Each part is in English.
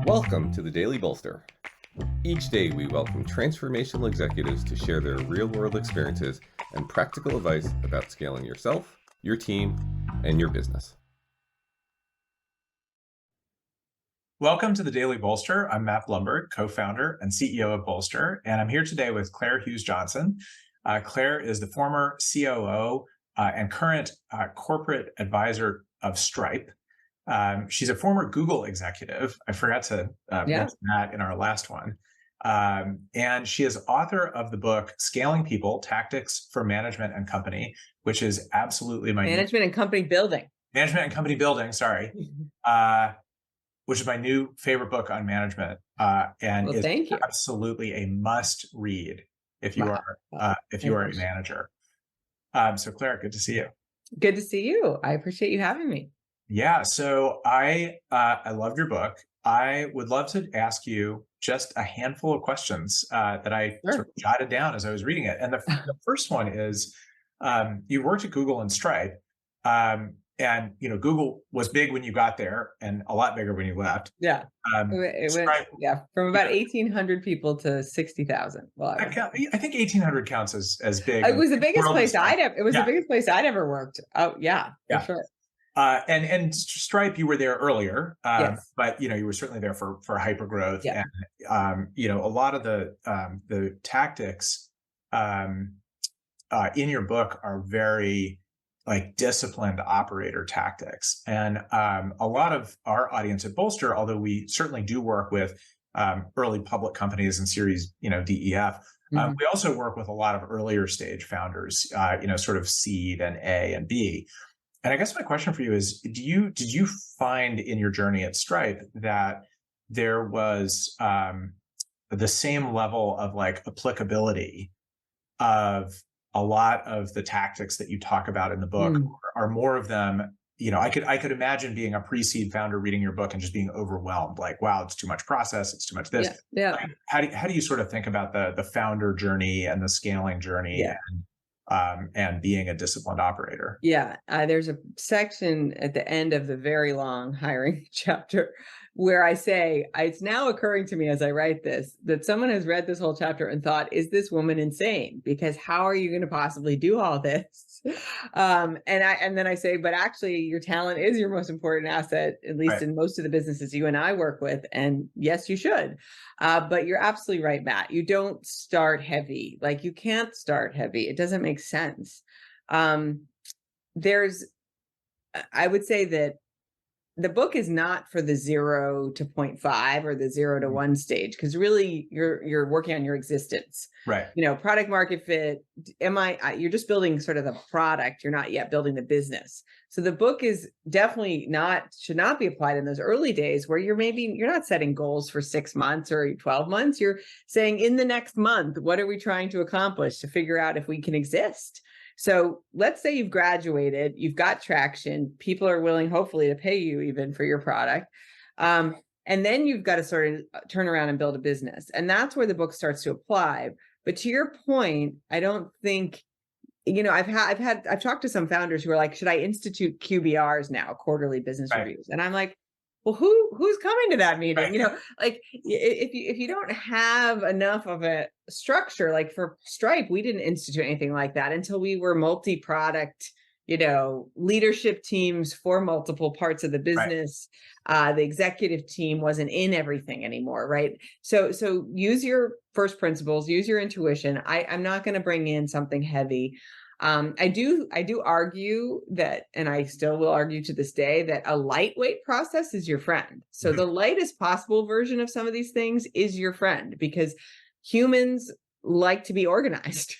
Welcome to the Daily Bolster. Each day we welcome transformational executives to share their real-world experiences and practical advice about scaling yourself, your team, and your business. Welcome to the Daily Bolster. I'm Matt Blumberg, co-founder and CEO of Bolster, and I'm here today with Claire Hughes Johnson. Claire is the former COO and current corporate advisor of Stripe. She's a former Google executive. I forgot to mention that in our last one. And she is author of the book, Scaling People, Tactics for Management and Company, which is absolutely my Management and Company Building. Management and Company Building, sorry. Which is my new favorite book on management, and is absolutely a must read if you are a manager. So Claire, good to see you. Good to see you. I appreciate you having me. Yeah, so I loved your book. I would love to ask you just a handful of questions that I sort of jotted down as I was reading it. And the first one is, you worked at Google and Stripe. And Google was big when you got there, and a lot bigger when you left. Yeah, it went from about 1,800 people to 60,000. Well, I think 1,800 counts as big. It was the biggest place I'd ever. It was the biggest place I'd ever worked. Oh yeah, for sure. And Stripe, you were there earlier, yes. But you were certainly there for hypergrowth. Yeah. And a lot of the tactics in your book are very like disciplined operator tactics. And a lot of our audience at Bolster, although we certainly do work with early public companies and series, DEF, we also work with a lot of earlier stage founders, sort of seed and A and B. And I guess my question for you is, did you find in your journey at Stripe that there was the same level of like applicability of a lot of the tactics that you talk about in the book? Are more of them, I could imagine being a pre-seed founder reading your book and just being overwhelmed, like, wow, it's too much process, it's too much this. Yeah. Like, how do you sort of think about the founder journey and the scaling journey and being a disciplined operator? Yeah, there's a section at the end of the very long hiring chapter where I say, it's now occurring to me as I write this, that someone has read this whole chapter and thought, is this woman insane? Because how are you going to possibly do all this? And then I say, but actually your talent is your most important asset, at least in most of the businesses you and I work with. And yes, you should. But you're absolutely right, Matt. You don't start heavy. Like you can't start heavy. It doesn't make sense. I would say that the book is not for the 0 to 0.5 or the 0 to 1 stage, because really you're working on your existence. Right. Product market fit. You're just building sort of the product. You're not yet building the business. So the book is definitely should not be applied in those early days where you're not setting goals for 6 months or 12 months. You're saying in the next month, what are we trying to accomplish to figure out if we can exist? So let's say you've graduated, you've got traction, people are willing, hopefully, to pay you even for your product. And then you've got to sort of turn around and build a business. And that's where the book starts to apply. But to your point, I don't think, I've talked to some founders who are like, should I institute QBRs now, quarterly business reviews? And I'm like, well, who's coming to that meeting? Like if you don't have enough of a structure, like for Stripe, we didn't institute anything like that until we were multi-product, leadership teams for multiple parts of the business. The executive team wasn't in everything anymore, right? So use your first principles, use your intuition. I'm not going to bring in something heavy. I do argue that, and I still will argue to this day, that a lightweight process is your friend. So the lightest possible version of some of these things is your friend, because humans like to be organized.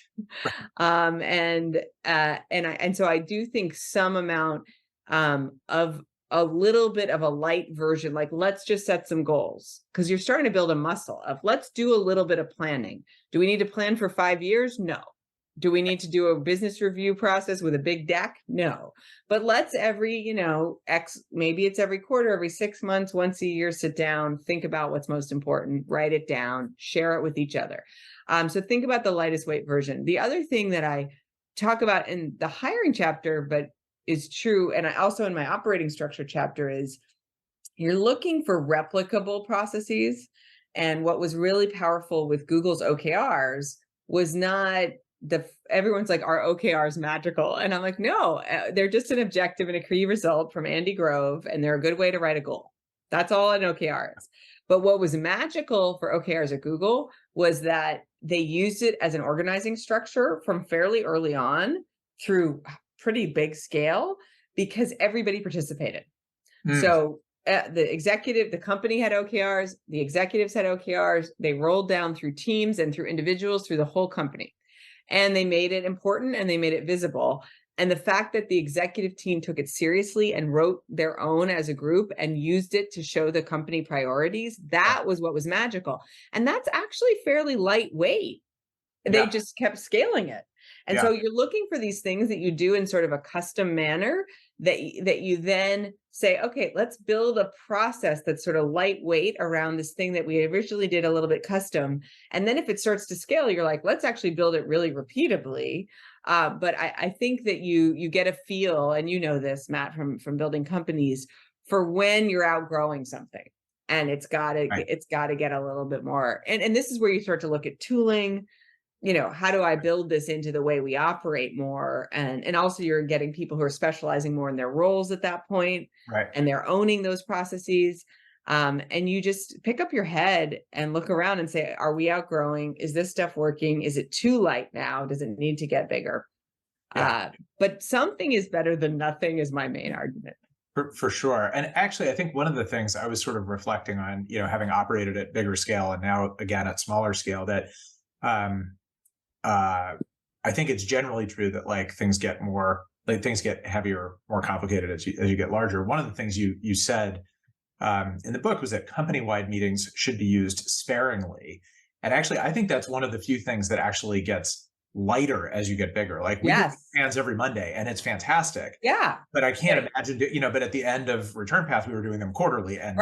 And so I do think some amount of a little bit of a light version, like let's just set some goals, because you're starting to build a muscle of let's do a little bit of planning. Do we need to plan for 5 years? No. Do we need to do a business review process with a big deck? No. But let's maybe it's every quarter, every 6 months, once a year, sit down, think about what's most important, write it down, share it with each other. So think about the lightest weight version. The other thing that I talk about in the hiring chapter, but is true, and I also in my operating structure chapter, is you're looking for replicable processes. And what was really powerful with Google's OKRs was not everyone's like, our OKRs magical. And I'm like, no, they're just an objective and a key result from Andy Grove, and they're a good way to write a goal. That's all an OKR is. But what was magical for OKRs at Google was that they used it as an organizing structure from fairly early on through pretty big scale, because everybody participated. So the company had OKRs, the executives had OKRs, they rolled down through teams and through individuals through the whole company. And they made it important and they made it visible. And the fact that the executive team took it seriously and wrote their own as a group and used it to show the company priorities, that was what was magical. And that's actually fairly lightweight. They just kept scaling it. And so you're looking for these things that you do in sort of a custom manner that you then say, okay, let's build a process that's sort of lightweight around this thing that we originally did a little bit custom. And then if it starts to scale, you're like, let's actually build it really repeatably. But I think that you get a feel, and you know this, Matt, from building companies, for when you're outgrowing something. And it's got to get a little bit more. And this is where you start to look at tooling. How do I build this into the way we operate more? And also you're getting people who are specializing more in their roles at that point, and they're owning those processes. And you just pick up your head and look around and say, are we outgrowing? Is this stuff working? Is it too light now? Does it need to get bigger? But something is better than nothing is my main argument. For sure. And actually, I think one of the things I was sort of reflecting on, having operated at bigger scale and now again at smaller scale, that I think it's generally true that things get heavier, more complicated as you get larger. One of the things you said in the book was that company-wide meetings should be used sparingly. And actually, I think that's one of the few things that actually gets lighter as you get bigger. We do fans every Monday, and it's fantastic. Yeah. But I can't imagine, but at the end of Return Path, we were doing them quarterly, and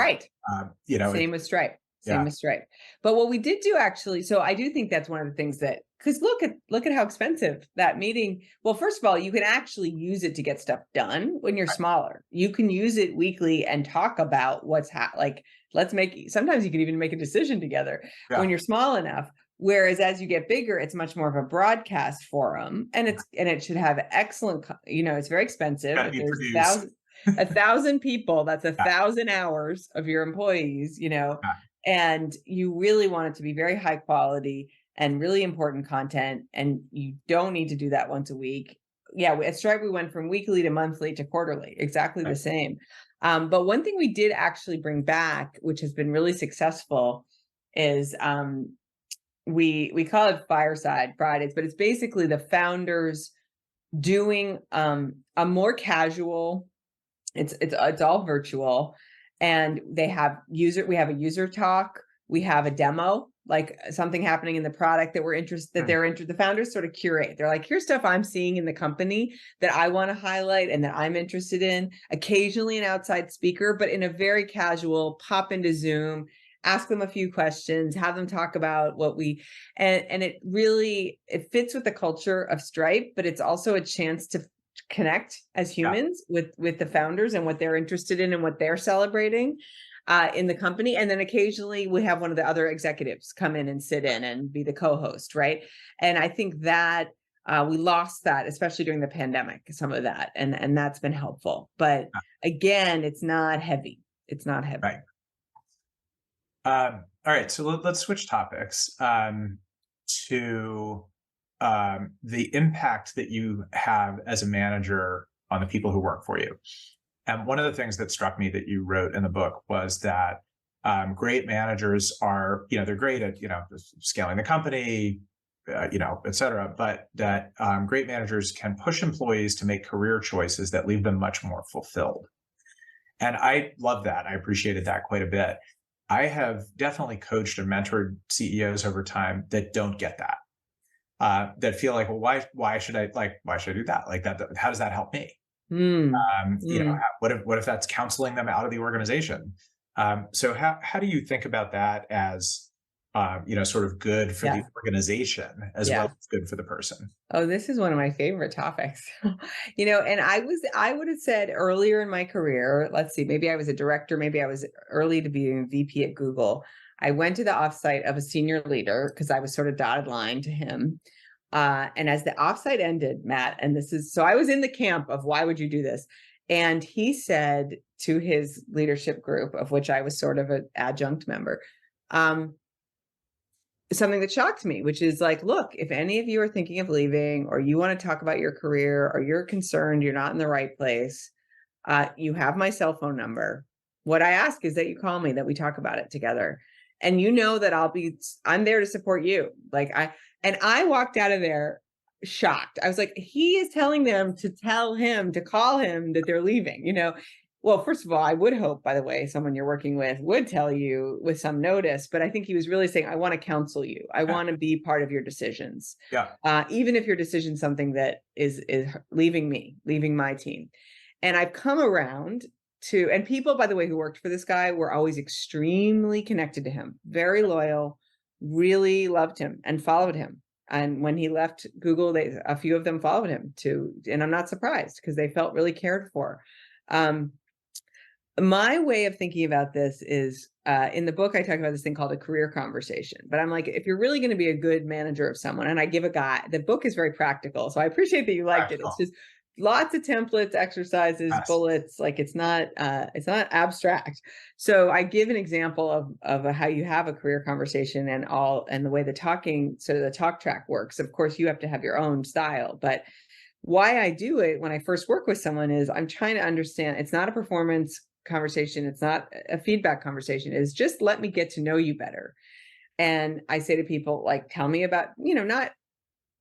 same with Stripe. Same with Stripe. But what we did do actually, so I do think that's one of the things that, because look at how expensive that meeting. Well, first of all, you can actually use it to get stuff done when you're smaller. You can use it weekly and talk about what's sometimes you can even make a decision together when you're small enough. Whereas as you get bigger, it's much more of a broadcast forum, and it should have excellent, it's very expensive. If there's 1,000 people, that's 1,000 hours of your employees, and you really want it to be very high quality and really important content. And you don't need to do that once a week. At Stripe, we went from weekly to monthly to quarterly, exactly the same. But one thing we did actually bring back, which has been really successful, is we call it Fireside Fridays, but it's basically the founders doing a more casual, it's all virtual, and we have a user talk, we have a demo, like something happening in the product that the founders sort of curate. They're like, here's stuff I'm seeing in the company that I want to highlight and that I'm interested in. Occasionally an outside speaker, but in a very casual, pop into Zoom, ask them a few questions, have them talk about and it fits with the culture of Stripe, but it's also a chance to connect as humans with the founders and what they're interested in and what they're celebrating in the company. And then occasionally we have one of the other executives come in and sit in and be the co-host, right? And I think that we lost that, especially during the pandemic, some of that, and that's been helpful. But again, it's not heavy. It's not heavy. Right. All right, so let's switch topics to the impact that you have as a manager on the people who work for you. And one of the things that struck me that you wrote in the book was that great managers are, they're great at, scaling the company, et cetera, but that great managers can push employees to make career choices that leave them much more fulfilled. And I love that. I appreciated that quite a bit. I have definitely coached and mentored CEOs over time that don't get that, that feel like, well, why should I do that? Like that, how does that help me? What if that's counseling them out of the organization? So how do you think about that as sort of good for the organization as well as good for the person. Oh, this is one of my favorite topics. And I would have said earlier in my career, let's see, maybe I was a director, maybe I was early to be a VP at Google. I went to the offsite of a senior leader because I was sort of dotted line to him. And as the offsite ended, Matt, and so I was in the camp of why would you do this? And he said to his leadership group, of which I was sort of an adjunct member, something that shocked me, which is like, look, if any of you are thinking of leaving, or you want to talk about your career, or you're concerned you're not in the right place, you have my cell phone number. What I ask is that you call me, that we talk about it together. And that I'm there to support you. I walked out of there shocked. I was like, he is telling them to tell him to call him that they're leaving, Well, first of all, I would hope, by the way, someone you're working with would tell you with some notice, but I think he was really saying, I want to counsel you. I want to be part of your decisions. Yeah. Even if your decision is something that is leaving my team. And I've come around and people, by the way, who worked for this guy were always extremely connected to him, very loyal, really loved him and followed him. And when he left Google, a few of them followed him too. And I'm not surprised because they felt really cared for. My way of thinking about this is in the book, I talk about this thing called a career conversation. But I'm like, if you're really going to be a good manager of someone, and I give the book is very practical. So I appreciate that you liked it. It's just lots of templates, exercises, bullets. Like it's not abstract. So I give an example of how you have a career conversation and the way the talk track works. Of course, you have to have your own style, but why I do it when I first work with someone is I'm trying to understand. It's not a performance conversation. It's not a feedback conversation. It's just let me get to know you better. And I say to people, like, tell me about, not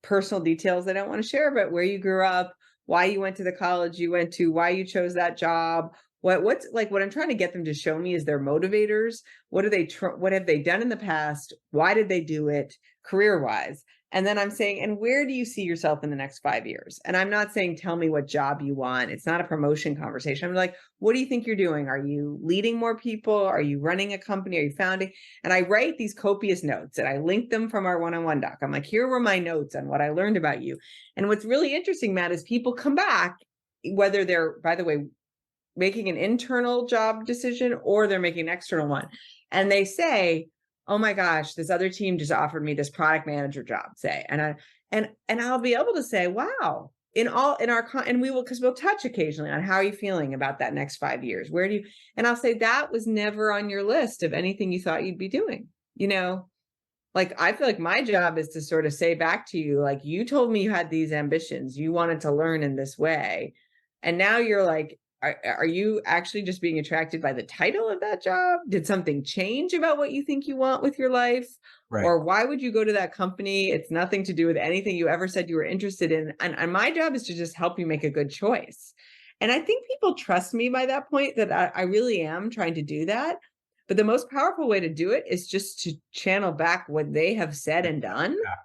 personal details I don't want to share, but where you grew up, why you went to the college you went to, why you chose that job. What I'm trying to get them to show me is their motivators. What have they done in the past? Why did they do it career-wise? And then I'm saying, and where do you see yourself in the next 5 years? And I'm not saying, tell me what job you want. It's not a promotion conversation. I'm like, what do you think you're doing? Are you leading more people? Are you running a company? Are you founding? And I write these copious notes and I link them from our one-on-one doc. I'm like, here were my notes on what I learned about you. And what's really interesting, Matt, is people come back, whether they're, by the way, making an internal job decision or they're making an external one. And they say, oh my gosh, this other team just offered me this product manager job, say. And I'll be able to say, wow, and we will, because we'll touch occasionally on how are you feeling about that next 5 years? And I'll say that was never on your list of anything you thought you'd be doing. Like, I feel like my job is to sort of say back to you, like, you told me you had these ambitions, you wanted to learn in this way. And now you're like, are you actually just being attracted by the title of that job? Did something change about what you think you want with your life? Right. Or why would you go to that company? It's nothing to do with anything you ever said you were interested in. And my job is to just help you make a good choice. And I think people trust me by that point, that I really am trying to do that. But the most powerful way to do it is just to channel back what they have said and done. Yeah.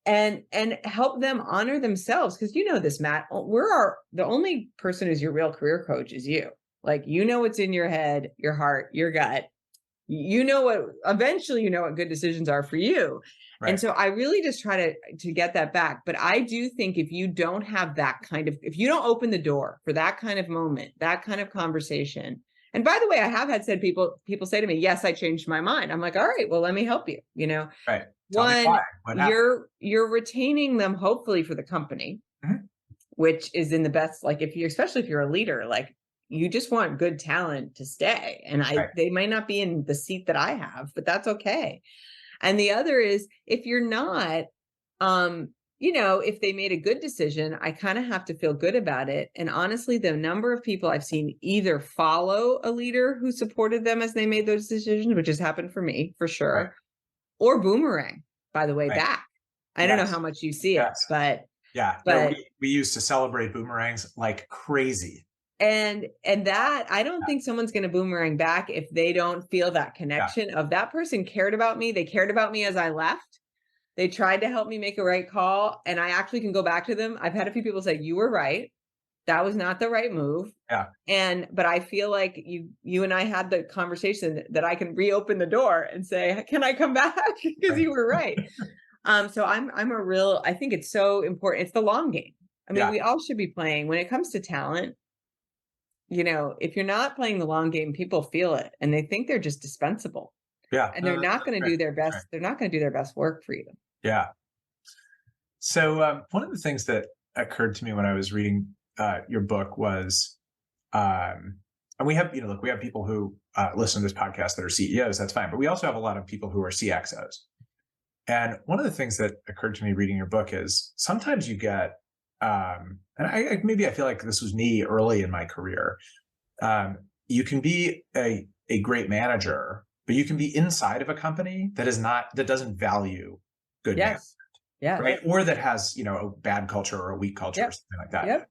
And help them honor themselves. Because this, Matt, the only person who's your real career coach is you. Like, what's in your head, your heart, your gut. Eventually what good decisions are for you. Right. And so I really just try to get that back. But I do think if you don't have if you don't open the door for that kind of moment, that kind of conversation. And by the way, I have had people say to me, yes, I changed my mind. I'm like, all right, well, let me help you, Right. One, you're retaining them hopefully for the company, which is in the best, like especially if you're a leader, like you just want good talent to stay. And they might not be in the seat that I have, but that's okay. And the other is if you're not, if they made a good decision, I kind of have to feel good about it. And honestly, the number of people I've seen either follow a leader who supported them as they made those decisions, which has happened for me, for sure. Right. Or boomerang, by the way, back. I don't know how much you see it, but we used to celebrate boomerangs like crazy. And that I don't think someone's going to boomerang back if they don't feel that connection of that person cared about me. They cared about me as I left. They tried to help me make a right call. And I actually can go back to them. I've had a few people say, you were right. That was not the right move. Yeah. But I feel like you and I had the conversation that I can reopen the door and say, can I come back? Because you were right. So I think it's so important. It's the long game. I mean, we all should be playing when it comes to talent. If you're not playing the long game, people feel it and they think they're just dispensable. Yeah. And they're not going to do their best. Right. They're not going to do their best work for you. Yeah. So one of the things that occurred to me when I was reading your book was, and we have, look, we have people who listen to this podcast that are CEOs, that's fine. But we also have a lot of people who are CXOs. And one of the things that occurred to me reading your book is sometimes you get, and I feel like this was me early in my career. You can be a great manager, but you can be inside of a company that doesn't value good management. Yeah. Right. Or that has, a bad culture or a weak culture or something like that. Yep.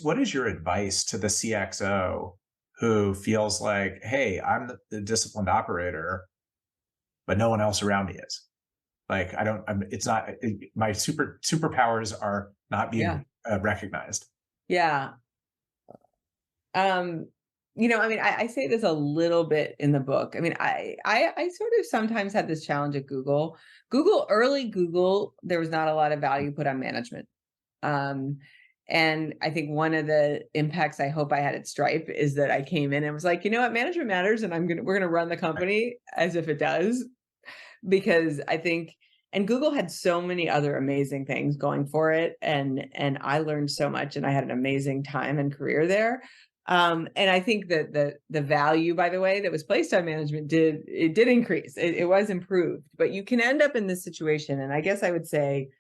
What is your advice to the CXO who feels like, hey, I'm the disciplined operator, but no one else around me is? Like, my superpowers are not being recognized. Yeah. I say this a little bit in the book. I mean, I sort of sometimes had this challenge at Google. Early Google, there was not a lot of value put on management. And I think one of the impacts I hope I had at Stripe is that I came in and was like, management matters, and we're gonna run the company as if it does, because I think, and Google had so many other amazing things going for it, and I learned so much, and I had an amazing time and career there. And I think that the value, by the way, that was placed on management did increase. It was improved, but you can end up in this situation. And I guess I would say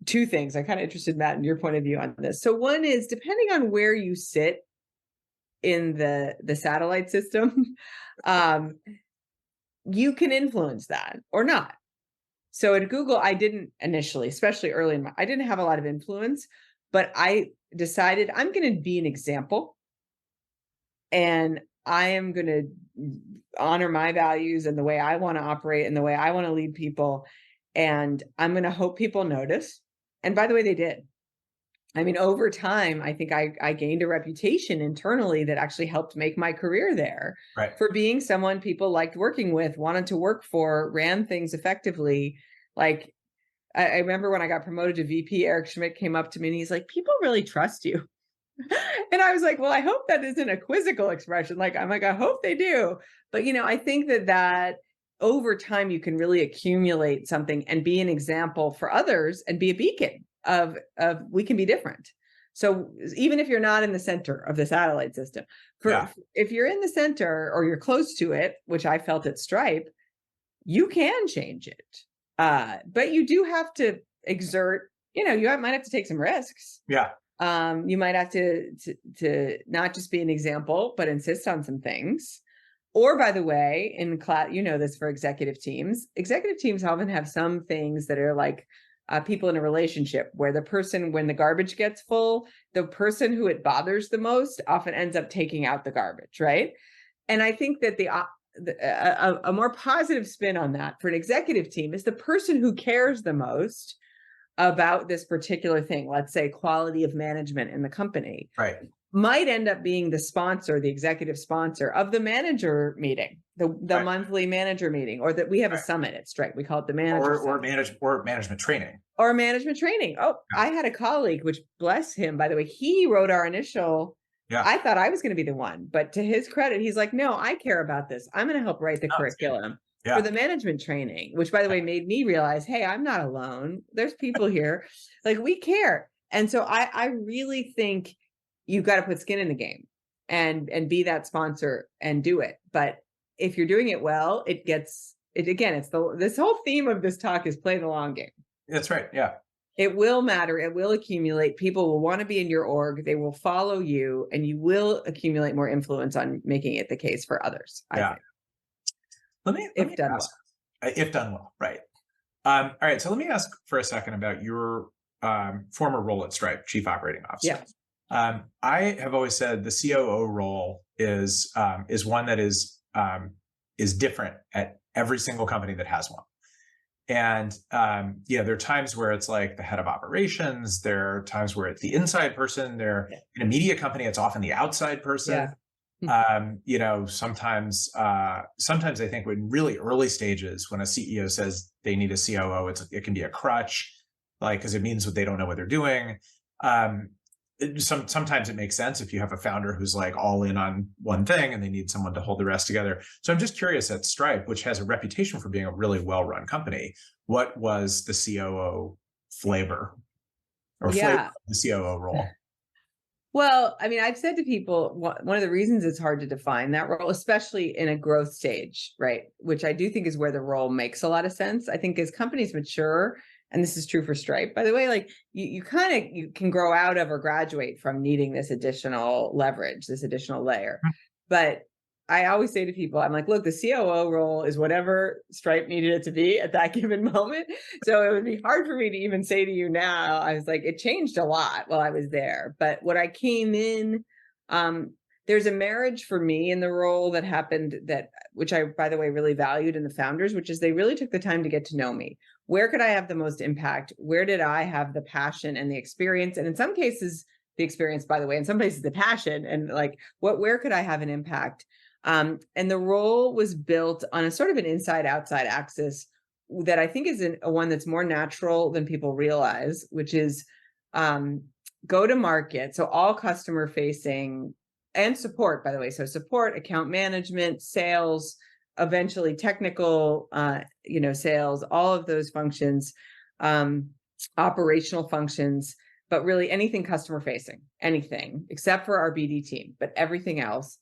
two things. I'm kind of interested, Matt, in your point of view on this. So one is, depending on where you sit in the satellite system, you can influence that or not. So at Google, I didn't initially, especially early I didn't have a lot of influence, but I decided I'm going to be an example, and I am going to honor my values and the way I want to operate and the way I want to lead people. And I'm going to hope people notice. And by the way, they did. I mean, over time, I think I gained a reputation internally that actually helped make my career there, for being someone people liked working with, wanted to work for, ran things effectively. Like, I remember when I got promoted to VP, Eric Schmidt came up to me and he's like, people really trust you. And I was like, well, I hope that isn't a quizzical expression. I'm like, I hope they do. But, I think that over time, you can really accumulate something and be an example for others and be a beacon of we can be different. So even if you're not in the center of the satellite system, if you're in the center or you're close to it, which I felt at Stripe, you can change it. But you do have to exert, you might have to take some risks. Yeah. You might have to not just be an example, but insist on some things. Or, by the way, in class, this for executive teams often have some things that are like people in a relationship where the person, when the garbage gets full, the person who it bothers the most often ends up taking out the garbage, right? And I think that a more positive spin on that for an executive team is the person who cares the most about this particular thing, let's say quality of management in the company, might end up being the executive sponsor of the manager meeting, the monthly manager meeting, or that we have a summit at Stripe. We call it the manager or management training. Or management training. Oh, I had a colleague, which bless him, by the way, he wrote our initial. I thought I was going to be the one, but to his credit, he's like, no, I care about this. I'm going to help write the curriculum for the management training, which, by the way, made me realize, hey, I'm not alone. There's people here. We care. And so I really think you've got to put skin in the game and be that sponsor and do it. But if you're doing it well, it's this whole theme of this talk is play the long game. That's right. Yeah. It will matter. It will accumulate. People will want to be in your org. They will follow you, and you will accumulate more influence on making it the case for others. I think. If done well, right. All right. So let me ask for a second about your former role at Stripe, Chief Operating Officer. Yeah. I have always said the COO role is one that is different at every single company that has one. And there are times where it's like the head of operations. There are times where it's the inside person. There, in a media company, it's often the outside person. Sometimes I think in really early stages, when a CEO says they need a COO, it can be a crutch, like, because it means that they don't know what they're doing. Sometimes it makes sense if you have a founder who's like all in on one thing and they need someone to hold the rest together. So I'm just curious, at Stripe, which has a reputation for being a really well-run company, what was the COO flavor flavor of the COO role? Well, I mean, I've said to people, one of the reasons it's hard to define that role, especially in a growth stage, right? Which I do think is where the role makes a lot of sense. I think as companies mature, and this is true for Stripe, by the way, like you can grow out of or graduate from needing this additional leverage, this additional layer. But I always say to people, I'm like, look, the COO role is whatever Stripe needed it to be at that given moment. So it would be hard for me to even say to you now. I was like, it changed a lot while I was there. But what I came in, there's a marriage for me in the role that happened which I, by the way, really valued in the founders, which is they really took the time to get to know me. Where could I have the most impact? Where did I have the passion and the experience? And in some cases, the experience, by the way, in some places, the passion, and like, where could I have an impact? And the role was built on a sort of an inside-outside axis that I think is a one that's more natural than people realize, which is go to market. So all customer facing and support, by the way. So support, account management, sales, eventually technical, sales, all of those functions, operational functions, but really anything customer facing, anything except for our BD team, but everything else.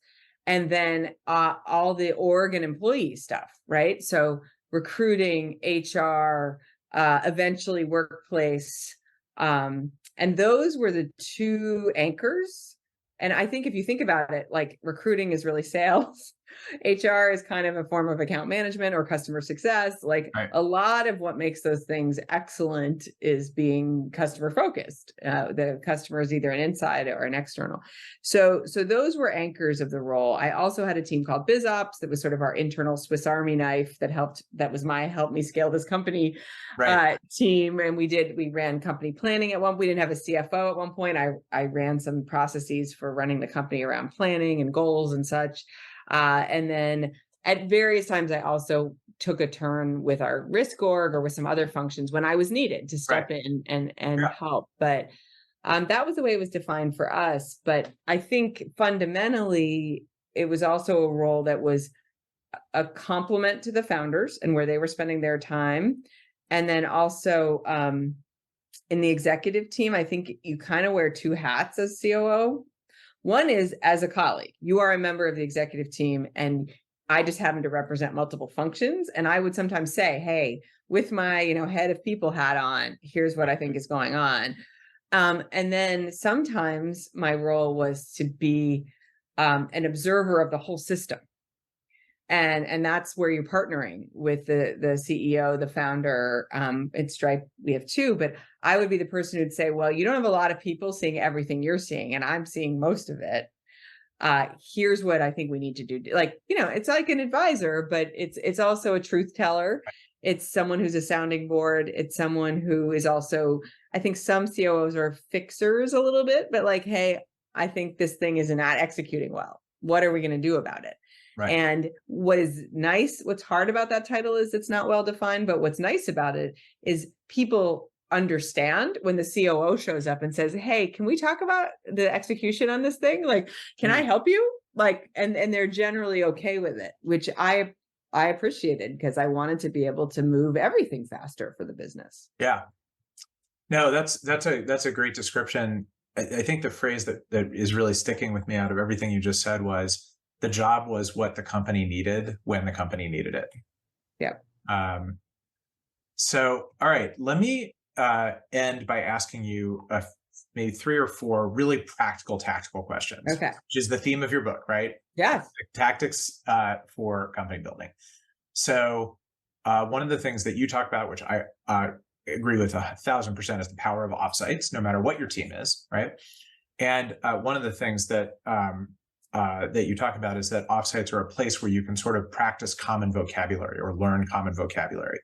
And then all the org and employee stuff, right? So recruiting, HR, eventually workplace. And those were the two anchors. And I think if you think about it, like recruiting is really sales. HR is kind of a form of account management or customer success. Like a lot of what makes those things excellent is being customer focused. The customer is either an inside or an external. So those were anchors of the role. I also had a team called BizOps that was sort of our internal Swiss Army knife that helped me scale this company team. And we ran company planning at one. We didn't have a CFO at one point. I ran some processes for running the company around planning and goals and such. And then at various times, I also took a turn with our risk org or with some other functions when I was needed to step in and help. But that was the way it was defined for us. But I think fundamentally, it was also a role that was a complement to the founders and where they were spending their time. And then also in the executive team, I think you kind of wear two hats as COO. One is as a colleague, you are a member of the executive team, and I just happen to represent multiple functions. And I would sometimes say, hey, with my, head of people hat on, here's what I think is going on. And then sometimes my role was to be an observer of the whole system. And that's where you're partnering with the CEO, the founder. At Stripe, we have two, but I would be the person who'd say, well, you don't have a lot of people seeing everything you're seeing, and I'm seeing most of it. Here's what I think we need to do. Like, it's like an advisor, but it's also a truth teller. It's someone who's a sounding board. It's someone who is also, I think some COOs are fixers a little bit, but like, hey, I think this thing is not executing well. What are we going to do about it? Right. And what is nice, what's hard about that title is it's not well defined, but what's nice about it is people understand when the COO shows up and says, hey, can we talk about the execution on this thing? Like, can I help you? Like, and they're generally okay with it, which I appreciated because I wanted to be able to move everything faster for the business. Yeah. No, that's a great description. I think the phrase that is really sticking with me out of everything you just said was, the job was what the company needed when the company needed it. Yeah. So, all right, let me end by asking you maybe 3 or 4 really practical, tactical questions. Okay. Which is the theme of your book, right? Yes. Tactics for company building. So, one of the things that you talk about, which I agree with 1,000%, is the power of offsites, no matter what your team is, right? And one of the things that you talk about is that offsites are a place where you can sort of practice common vocabulary or learn common vocabulary.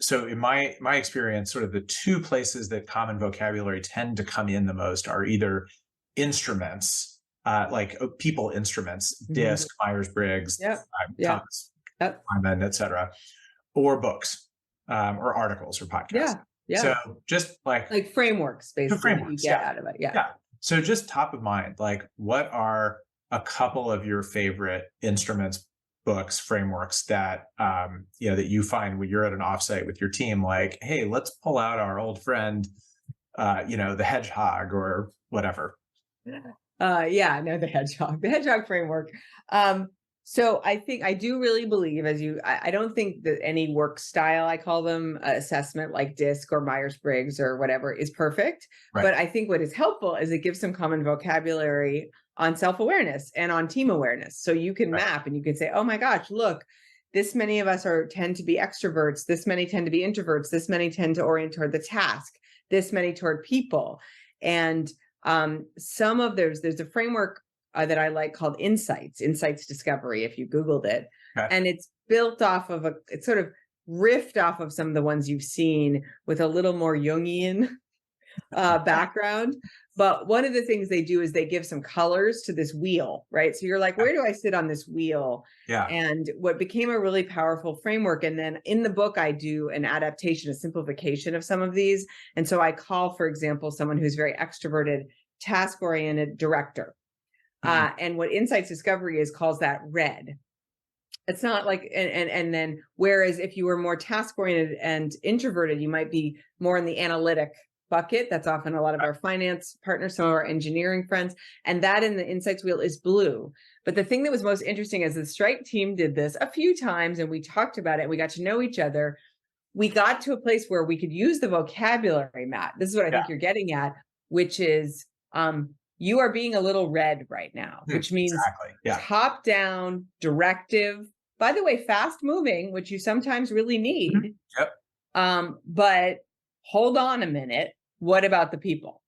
So in my experience, sort of the two places that common vocabulary tend to come in the most are either instruments, like people instruments, DISC, Myers-Briggs, Thomas, Lyman, etc., or books, or articles or podcasts. So just like frameworks, basically, that you frameworks, get out of it. Yeah. So just top of mind, like what are a couple of your favorite instruments, books, frameworks that that you find when you're at an offsite with your team, like, hey, let's pull out our old friend, the hedgehog or whatever. The hedgehog framework. So I think I do really believe, I don't think that any work style, I call them assessment, like DISC or Myers-Briggs or whatever, is perfect. Right. But I think what is helpful is it gives some common vocabulary on self-awareness and on team awareness. So you can map and you can say, oh my gosh, look, this many of us tend to be extroverts. This many tend to be introverts. This many tend to orient toward the task. This many toward people. And there's a framework that I like called Insights Discovery, if you Googled it. And it's built off of it's sort of riffed off of some of the ones you've seen with a little more Jungian background. But one of the things they do is they give some colors to this wheel, right? So you're like, where do I sit on this wheel? And what became a really powerful framework. And then in the book, I do an adaptation, a simplification of some of these. And so I call, for example, someone who's very extroverted, task-oriented director. And what Insights Discovery calls that red. It's not like, and then, whereas if you were more task-oriented and introverted, you might be more in the analytic bucket. That's often a lot of our finance partners, some of our engineering friends, and that in the Insights wheel is blue. But the thing that was most interesting is the Stripe team did this a few times, and we talked about it, and we got to know each other. We got to a place where we could use the vocabulary, Matt. This is what I think you're getting at, which is, you are being a little red right now, which means top down, directive, by the way, fast moving, which you sometimes really need. But hold on a minute. What about the people?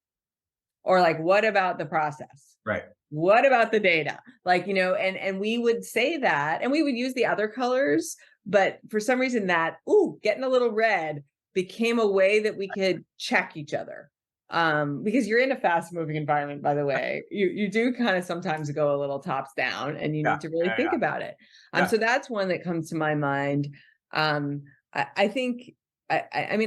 Or like, what about the process? Right. What about the data? Like, and we would say that, and we would use the other colors, but for some reason that, getting a little red became a way that we could check each other. Because you're in a fast moving environment, by the way, you do kind of sometimes go a little tops down, and you need to really think about it. So that's one that comes to my mind. I think, I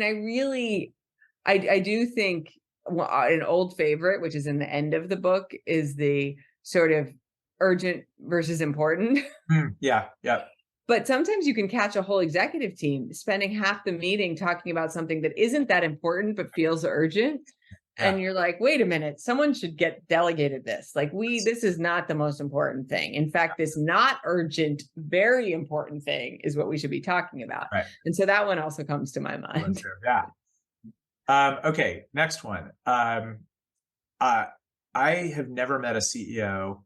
do think an old favorite, which is in the end of the book, is the sort of urgent versus important. But sometimes you can catch a whole executive team spending half the meeting talking about something that isn't that important, but feels urgent. And you're like, wait a minute, someone should get delegated this. Like this is not the most important thing. In fact, this not urgent, very important thing is what we should be talking about. And so that one also comes to my mind. Okay, next one. I have never met a CEO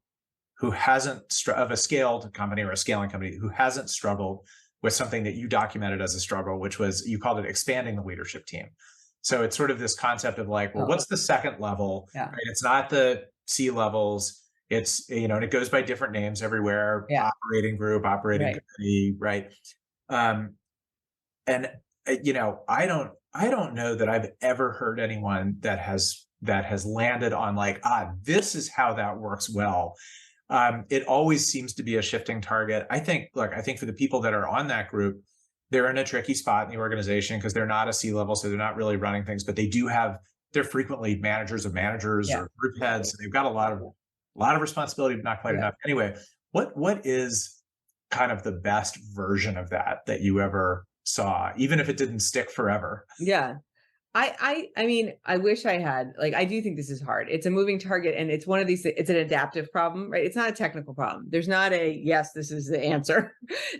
who hasn't of a scaled company or a scaling company who hasn't struggled with something that you documented as a struggle, which was, you called it expanding the leadership team. So it's sort of this concept of like, well, what's the second level? Right? It's not the C levels. It's, and it goes by different names everywhere. Operating group, operating committee, right? And I don't know that I've ever heard anyone that has landed on like, this is how that works well. It always seems to be a shifting target. I think for the people that are on that group, they're in a tricky spot in the organization because they're not a C-level, so they're not really running things, but they're frequently managers of managers or group heads. So they've got a lot of responsibility, but not quite enough. Anyway, what is kind of the best version of that you ever saw, even if it didn't stick forever? I wish I had, I do think this is hard. It's a moving target, and it's one of these, it's an adaptive problem, right? It's not a technical problem. There's not yes, this is the answer.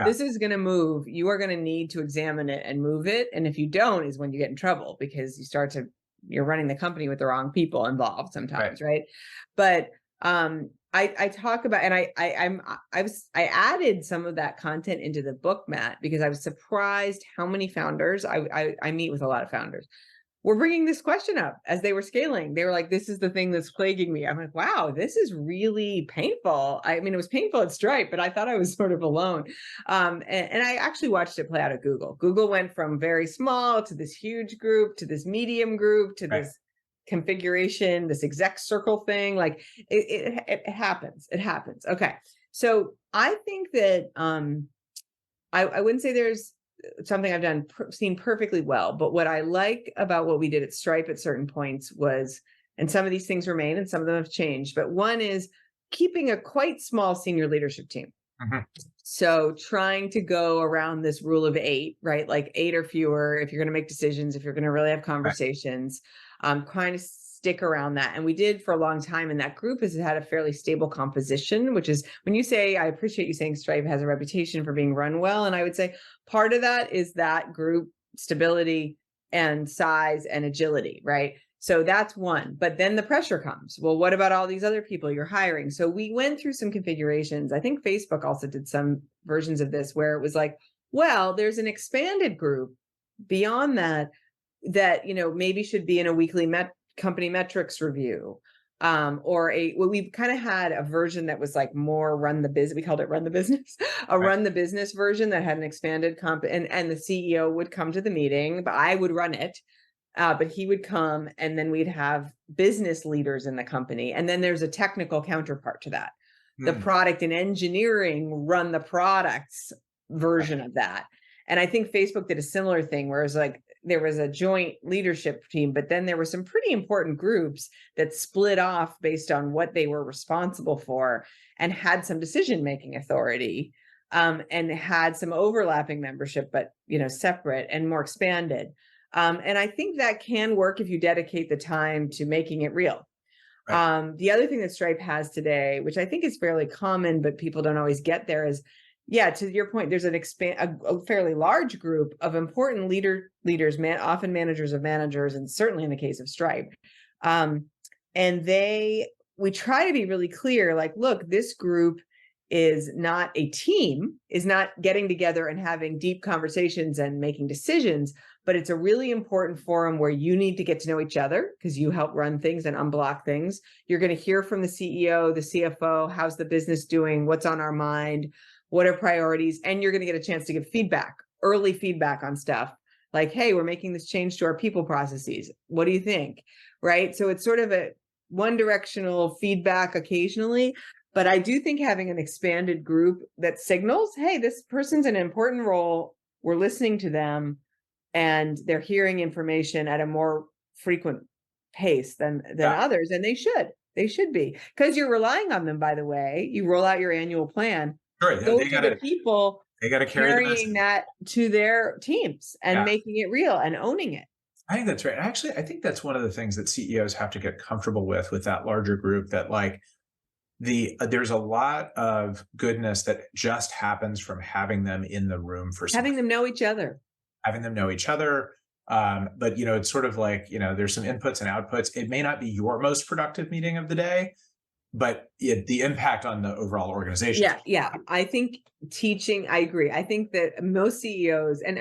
This is going to move. You are going to need to examine it and move it. And if you don't, is when you get in trouble, because you're running the company with the wrong people involved sometimes. Right. But, I talk about, and I added some of that content into the book, Matt, because I was surprised how many founders, I meet with a lot of founders, were bringing this question up as they were scaling. They were like, this is the thing that's plaguing me. I'm like, wow, this is really painful. I mean, it was painful at Stripe, but I thought I was sort of alone. And I actually watched it play out at Google. Google went from very small to this huge group, to this medium group, to this configuration, this exec circle thing. Like it happens. It happens. Okay. So I think that I wouldn't say there's something I've seen perfectly well, but what I like about what we did at Stripe at certain points was, and some of these things remain and some of them have changed, but one is keeping a quite small senior leadership team. Mm-hmm. So trying to go around this rule of 8, right? Like 8 or fewer, if you're going to make decisions, if you're going to really have conversations, kind of stick around that. And we did for a long time. And that group has had a fairly stable composition, which is when you say, I appreciate you saying Stripe has a reputation for being run well. And I would say part of that is that group stability and size and agility, right? So that's one, but then the pressure comes. Well, what about all these other people you're hiring? So we went through some configurations. I think Facebook also did some versions of this where it was like, well, there's an expanded group beyond that, maybe should be in a weekly company metrics review. We kind of had a version that was like more run the business. We called it run the business, run the business version that had an expanded and the CEO would come to the meeting, but I would run it. But he would come and then we'd have business leaders in the company. And then there's a technical counterpart to that. The product and engineering run the products version of that. And I think Facebook did a similar thing where it was like, there was a joint leadership team, but then there were some pretty important groups that split off based on what they were responsible for and had some decision-making authority, and had some overlapping membership, but, separate and more expanded. And I think that can work if you dedicate the time to making it real. Right. The other thing that Stripe has today, which I think is fairly common, but people don't always get there, is, to your point, there's a fairly large group of important leaders, often managers of managers, and certainly in the case of Stripe. And we try to be really clear, like, look, this group is not a team, is not getting together and having deep conversations and making decisions, but it's a really important forum where you need to get to know each other because you help run things and unblock things. You're going to hear from the CEO, the CFO, how's the business doing, what's on our mind, what are priorities, and you're going to get a chance to give early feedback on stuff like, hey, we're making this change to our people processes. What do you think? Right? So it's sort of a one-directional feedback occasionally, but I do think having an expanded group that signals, hey, this person's in an important role, we're listening to them, and they're hearing information at a more frequent pace than others, and they should be, because you're relying on them. By the way, you roll out your annual plan. Sure, those are the people they got to carrying that to their teams and making it real and owning it. I think that's right. Actually, I think that's one of the things that CEOs have to get comfortable with that larger group, that like there's a lot of goodness that just happens from having them in the room having them know each other. But, it's sort of like, there's some inputs and outputs. It may not be your most productive meeting of the day, but the impact on the overall organization. Yeah. I think I agree. I think that most CEOs and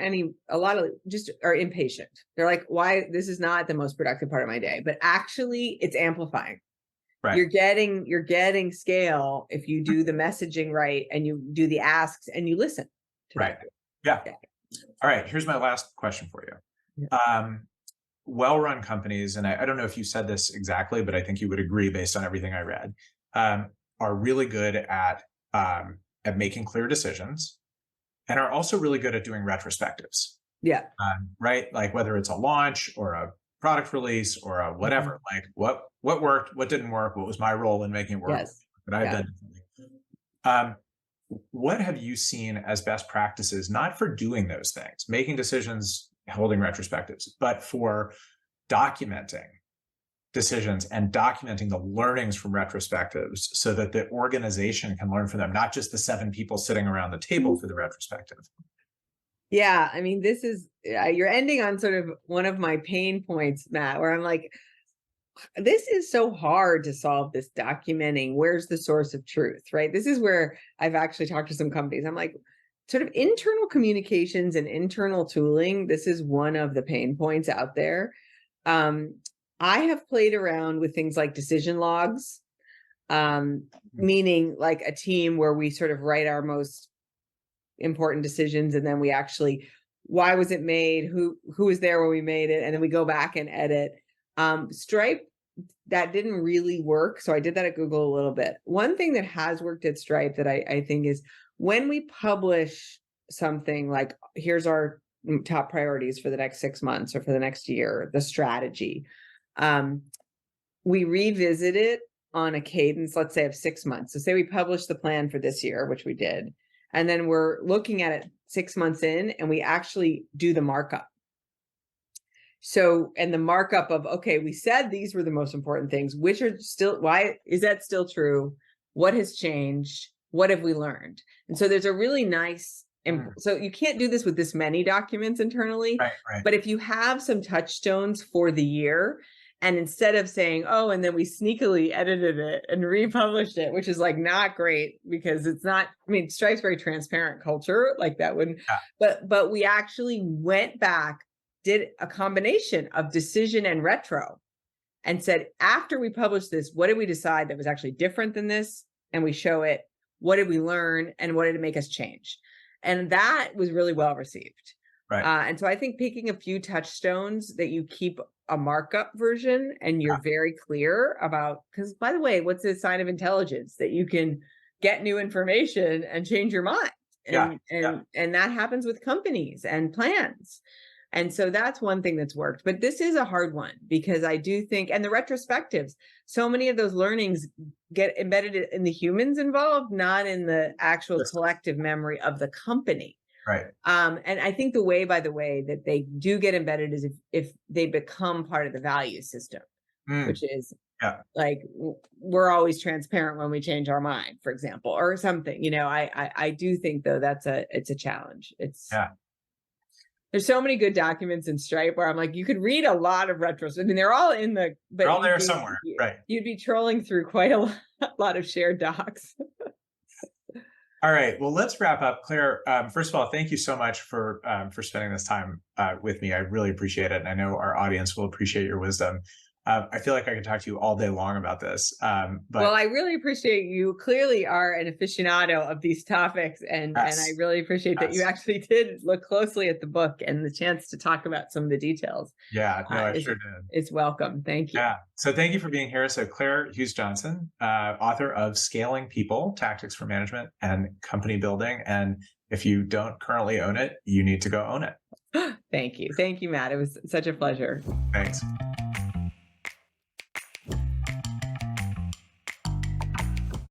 a lot of just are impatient. They're like, why? This is not the most productive part of my day, but actually it's amplifying. Right. You're getting scale if you do the messaging right and you do the asks and you listen. Right. Yeah. All right. Here's my last question for you. Yeah. Well-run companies, and I don't know if you said this exactly, but I think you would agree based on everything I read, are really good at making clear decisions, and are also really good at doing retrospectives. Yeah. Right. Like whether it's a launch or a product release or a whatever, like what worked, what didn't work, what was my role in making it work, that I've done differently. What have you seen as best practices, not for doing those things, making decisions, holding retrospectives, but for documenting decisions and documenting the learnings from retrospectives so that the organization can learn from them, not just the 7 people sitting around the table for the retrospective? Yeah, I mean, this is, you're ending on sort of one of my pain points, Matt, where I'm like, this is so hard to solve, this documenting. Where's the source of truth, right? This is where I've actually talked to some companies. I'm like, sort of internal communications and internal tooling, this is one of the pain points out there. I have played around with things like decision logs, meaning like a team where we sort of write our most important decisions, and then we actually, why was it made, who was there when we made it, and then we go back and edit. Stripe, that didn't really work, so I did that at Google a little bit. One thing that has worked at Stripe that I think is when we publish something like, here's our top priorities for the next 6 months or for the next year, the strategy, we revisit it on a cadence, let's say of 6 months. So say we publish the plan for this year, which we did, and then we're looking at it 6 months in, and we actually do the markup. So, and the markup of, okay, we said these were the most important things, which are still, why is that still true? What has changed? What have we learned? And so there's a really nice, so you can't do this with this many documents internally, right. But if you have some touchstones for the year, and instead of saying, oh, and then we sneakily edited it and republished it, which is like not great because it's not, I mean, Stripe's very transparent culture, like that wouldn't, but we actually went back, did a combination of decision and retro, and said, after we published this, what did we decide that was actually different than this? And we show it. What did we learn? And what did it make us change? And that was really well received. Right. And so I think picking a few touchstones that you keep a markup version and you're very clear about, because by the way, what's a sign of intelligence? That you can get new information and change your mind. And that happens with companies and plans. And so that's one thing that's worked, but this is a hard one because I do think, and the retrospectives, so many of those learnings get embedded in the humans involved, not in the actual collective memory of the company. Right. And I think the way, by the way, that they do get embedded is if they become part of the value system, which is like, we're always transparent when we change our mind, for example, or something, you know, I do think though, it's a challenge. There's so many good documents in Stripe where I'm like, you could read a lot of retros. I mean, they're all in the, but they're all there somewhere, right? You'd be trolling through quite a lot of shared docs. All right, well, let's wrap up. Claire, first of all, thank you so much for spending this time with me. I really appreciate it. And I know our audience will appreciate your wisdom. I feel like I could talk to you all day long about this. But well, I really appreciate you clearly are an aficionado of these topics. And I really appreciate that you actually did look closely at the book, and the chance to talk about some of the details. Yeah, no, I sure did. It's welcome. Thank you. Yeah. So thank you for being here. So Claire Hughes Johnson, author of Scaling People, Tactics for Management and Company Building. And if you don't currently own it, you need to go own it. Thank you. Thank you, Matt. It was such a pleasure. Thanks.